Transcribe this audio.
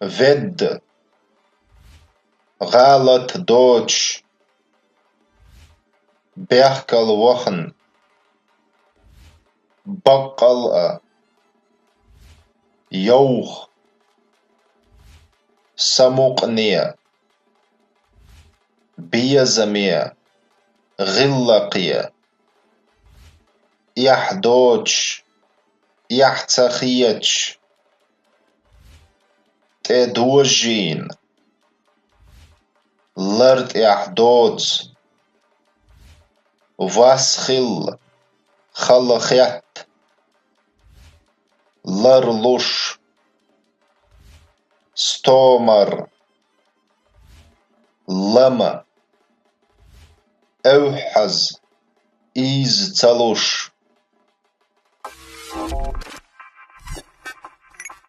فد غلط دوتش بيحكل وخن بقل يوخ سمقنية بيزمية غلقية يحدوتش يحتخيتش تدوجين لرد يحدوز واسخل خلخيت لرلوش ستومر لما أوحز إيز تلوش